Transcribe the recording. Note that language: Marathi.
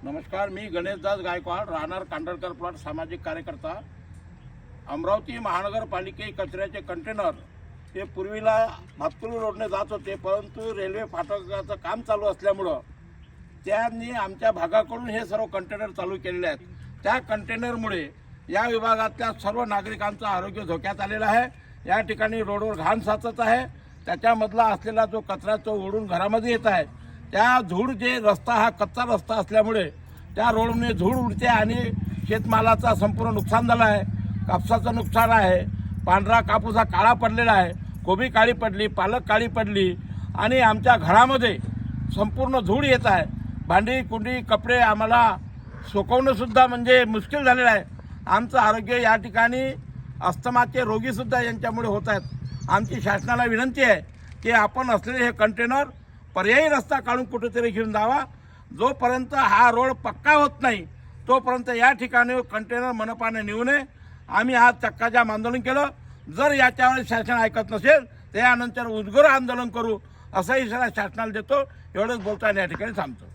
नमस्कार, मी गणेशदास गायकवाड, राहणार कांडळकर प्लॉट, सामाजिक कार्यकर्ता। अमरावती महानगरपालिके कचऱ्याचे कंटेनर हे पूर्वीला भातकुली रोडने जात होते, परंतु रेल्वे फाटकाचं काम चालू असल्यामुळं त्यांनी आमच्या भागाकडून हे सर्व कंटेनर चालू केलेले आहेत। त्या कंटेनरमुळे या विभागातल्या सर्व नागरिकांचं आरोग्य धोक्यात आलेलं आहे। या ठिकाणी रोडवर घाण साचत आहे, त्याच्यामधला असलेला जो कचरा तो ओढून घरामध्ये येत आहे। त्या धूळ जे रस्ता हा कच्चा रस्ता असल्यामुळे त्या रोडने धूळ उडते आणि शेतमालाचा संपूर्ण नुकसान झालं आहे। कापसाचं नुकसान आहे, पांढरा कापूस हा काळा पडलेला आहे, कोबी काळी पडली, पालक काळी पडली आणि आमच्या घरामध्ये संपूर्ण धूळ येत आहे। भांडी कुंडी कपडे आम्हाला सुकवणंसुद्धा म्हणजे मुश्किल झालेलं आहे। आमचं आरोग्य या ठिकाणी अस्थमाचे रोगीसुद्धा यांच्यामुळे होत आहेत। आमची शासनाला विनंती आहे की आपण असलेले हे कंटेनर पर्यायी रस्ता काढून कुठेतरी घेऊन जावा। जोपर्यंत हा रोड पक्का होत नाही तोपर्यंत या ठिकाणी कंटेनर मनपाने नेऊ नये। आम्ही आज चक्काजाम आंदोलन केलं। जर याच्यावर शासन ऐकत नसेल तर यानंतर उग्र आंदोलन करू असा इशारा शासनाला देतो। एवढंच बोलताना या ठिकाणी थांबतो।